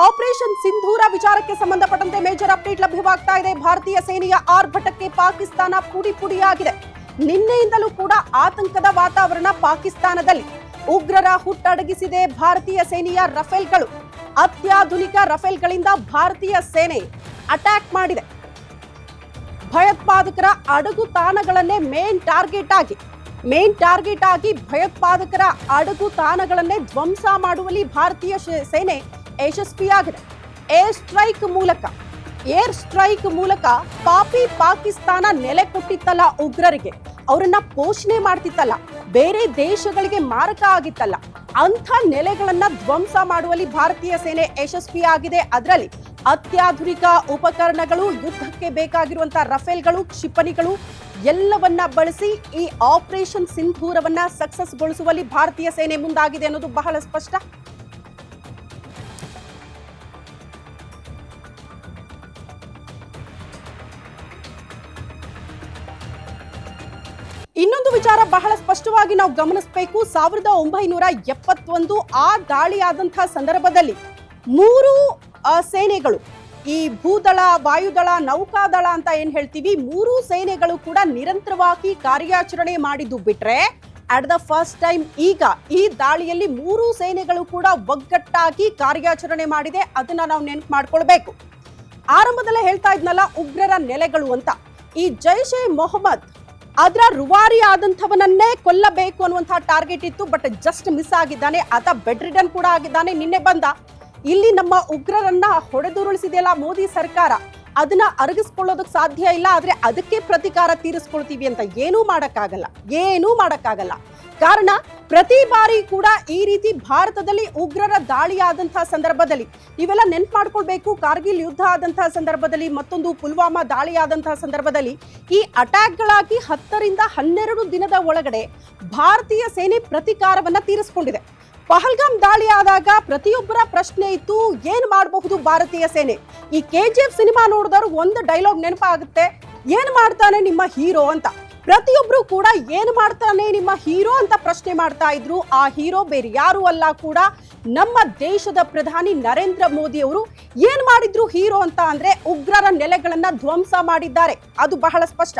Operation ಸಿಂಧೂರ ವಿಚಾರಕ್ಕೆ ಸಂಬಂಧಪಟ್ಟಂತೆ major update ಲಭ್ಯವಾಗ್ತಾ ಇದೆ. ಭಾರತೀಯ ಸೇನೆಯ ಆರ್ಭಟಕ್ಕೆ ಪಾಕಿಸ್ತಾನ ಪುಡಿ ಪುಡಿಯಾಗಿದೆ. ನಿನ್ನೆಯಿಂದಲೂ ಕೂಡ ಆತಂಕದ ವಾತಾವರಣ ಪಾಕಿಸ್ತಾನದಲ್ಲಿ. ಉಗ್ರರ ಹುಟ್ಟಡಗಿಸಿದೆ ಭಾರತೀಯ ಸೇನೆಯ ರಫೇಲ್ಗಳು. ಅತ್ಯಾಧುನಿಕ ರಫೇಲ್ಗಳಿಂದ ಭಾರತೀಯ ಸೇನೆ ಅಟ್ಯಾಕ್ ಮಾಡಿದೆ. ಭಯೋತ್ಪಾದಕರ ಅಡಗು ತಾಣಗಳನ್ನೇ ಮೇನ್ ಟಾರ್ಗೆಟ್ ಆಗಿ ಭಯೋತ್ಪಾದಕರ ಅಡಗು ತಾಣಗಳನ್ನೇ ಧ್ವಂಸ ಮಾಡುವಲ್ಲಿ ಭಾರತೀಯ ಸೇನೆ ಯಶಸ್ವಿಯಾಗಿದೆ. ಏರ್ ಸ್ಟ್ರೈಕ್ ಮೂಲಕ ಪಾಪಿ ಪಾಕಿಸ್ತಾನ ನೆಲೆ ಕೊಟ್ಟಿತ್ತಲ್ಲ ಉಗ್ರರಿಗೆ, ಅವರನ್ನ ಪೋಷಣೆ ಮಾಡ್ತಿತ್ತಲ್ಲ, ಬೇರೆ ದೇಶಗಳಿಗೆ ಮಾರಕ ಆಗಿತ್ತಲ್ಲ, ಅಂಥ ನೆಲೆಗಳನ್ನ ಧ್ವಂಸ ಮಾಡುವಲ್ಲಿ ಭಾರತೀಯ ಸೇನೆ ಯಶಸ್ವಿಯಾಗಿದೆ. ಅದರಲ್ಲಿ ಅತ್ಯಾಧುನಿಕ ಉಪಕರಣಗಳು, ಯುದ್ಧಕ್ಕೆ ಬೇಕಾಗಿರುವಂತಹ ರಫೇಲ್ಗಳು, ಕ್ಷಿಪಣಿಗಳು ಎಲ್ಲವನ್ನ ಬಳಸಿ ಈ ಆಪರೇಷನ್ ಸಿಂಧೂರವನ್ನ ಸಕ್ಸಸ್ಗೊಳಿಸುವಲ್ಲಿ ಭಾರತೀಯ ಸೇನೆ ಮುಂದಾಗಿದೆ ಅನ್ನೋದು ಬಹಳ ಸ್ಪಷ್ಟ. ಇನ್ನೊಂದು ವಿಚಾರ ಬಹಳ ಸ್ಪಷ್ಟವಾಗಿ ನಾವು ಗಮನಿಸಬೇಕು. 1971 ಆ ದಾಳಿಯಾದಂತಹ ಸಂದರ್ಭದಲ್ಲಿ 3 ಸೇನೆಗಳು, ಈ ಭೂದಳ, ವಾಯುದಳ, ನೌಕಾದಳ ಅಂತ ಏನ್ ಹೇಳ್ತೀವಿ, 3 ಸೇನೆಗಳು ಕೂಡ ನಿರಂತರವಾಗಿ ಕಾರ್ಯಾಚರಣೆ ಮಾಡಿದ್ದು ಬಿಟ್ರೆ, ಅಟ್ ದ ಫಸ್ಟ್ ಟೈಮ್ ಈಗ ಈ ದಾಳಿಯಲ್ಲಿ 3 ಸೇನೆಗಳು ಕೂಡ ಒಗ್ಗಟ್ಟಾಗಿ ಕಾರ್ಯಾಚರಣೆ ಮಾಡಿದೆ. ಅದನ್ನ ನಾವು ನೆನಪು ಮಾಡ್ಕೊಳ್ಬೇಕು. ಆರಂಭದಲ್ಲೇ ಹೇಳ್ತಾ ಇದ್ನಲ್ಲ ಉಗ್ರರ ನೆಲೆಗಳು ಅಂತ, ಈ ಜೈಷ್ ಎ ಮೊಹಮ್ಮದ್ ಅದರ ರುವಾರಿ ಆದಂಥವನನ್ನೇ ಕೊಲ್ಲಬೇಕು ಅನ್ನುವಂತಹ ಟಾರ್ಗೆಟ್ ಇತ್ತು. ಬಟ್ ಜಸ್ಟ್ ಮಿಸ್ ಆಗಿದ್ದಾನೆ. ಆತ ಬೆಡ್ ರಿಡನ್ ಕೂಡ ಆಗಿದ್ದಾನೆ. ನಿನ್ನೆ ಬಂದ ಇಲ್ಲಿ ನಮ್ಮ ಉಗ್ರರನ್ನ ಹೊಡೆದುರುಳಿಸಿದೆಯಲ್ಲ ಮೋದಿ ಸರ್ಕಾರ, ಅದನ್ನ ಅರಗಿಸ್ಕೊಳ್ಳೋದಕ್ಕೆ ಸಾಧ್ಯ ಇಲ್ಲ. ಆದ್ರೆ ಅದಕ್ಕೆ ಪ್ರತಿಕಾರ ತೀರಿಸ್ಕೊಳ್ತೀವಿ ಅಂತ ಏನೂ ಮಾಡಕ್ಕಾಗಲ್ಲ. ಕಾರಣ ಪ್ರತಿ ಬಾರಿ ಕೂಡ ಈ ರೀತಿ ಭಾರತದಲ್ಲಿ ಉಗ್ರರ ದಾಳಿ ಆದಂತಹ ಸಂದರ್ಭದಲ್ಲಿ ನೀವೆಲ್ಲ ನೆನ್ಪು ಮಾಡ್ಕೊಳ್ಬೇಕು. ಕಾರ್ಗಿಲ್ ಯುದ್ಧ ಆದಂತಹ ಸಂದರ್ಭದಲ್ಲಿ, ಮತ್ತೊಂದು ಪುಲ್ವಾಮಾ ದಾಳಿ ಆದಂತಹ ಸಂದರ್ಭದಲ್ಲಿ ಈ ಅಟ್ಯಾಕ್ಗಳಾಗಿ 10 ರಿಂದ 12 ದಿನದ ಒಳಗಡೆ ಭಾರತೀಯ ಸೇನೆ ಪ್ರತಿಕಾರವನ್ನ ತೀರಿಸಿಕೊಂಡಿದೆ. ಪಹಲ್ಗಾಮ್ ದಾಳಿ ಆದಾಗ ಪ್ರತಿಯೊಬ್ಬರ ಪ್ರಶ್ನೆ ಇತ್ತು, ಏನ್ ಮಾಡಬಹುದು ಭಾರತೀಯ ಸೇನೆ. ಈ KGF ಸಿನಿಮಾ ನೋಡಿದವರು ಒಂದು ಡೈಲಾಗ್ ನೆನಪಾಗುತ್ತೆ, ಏನ್ ಮಾಡ್ತಾನೆ ನಿಮ್ಮ ಹೀರೋ ಅಂತ. ಪ್ರತಿಯೊಬ್ರು ಕೂಡ ಏನ್ ಮಾಡ್ತಾನೆ ನಿಮ್ಮ ಹೀರೋ ಅಂತ ಪ್ರಶ್ನೆ ಮಾಡ್ತಾ ಇದ್ರು. ಆ ಹೀರೋ ಬೇರೆ ಯಾರು ಅಲ್ಲ ಕೂಡ ನಮ್ಮ ದೇಶದ ಪ್ರಧಾನಿ ನರೇಂದ್ರ ಮೋದಿ ಅವರು. ಏನ್ ಮಾಡಿದ್ರು ಹೀರೋ ಅಂತ ಅಂದ್ರೆ ಉಗ್ರರ ನೆಲೆಗಳನ್ನ ಧ್ವಂಸ ಮಾಡಿದ್ದಾರೆ. ಅದು ಬಹಳ ಸ್ಪಷ್ಟ.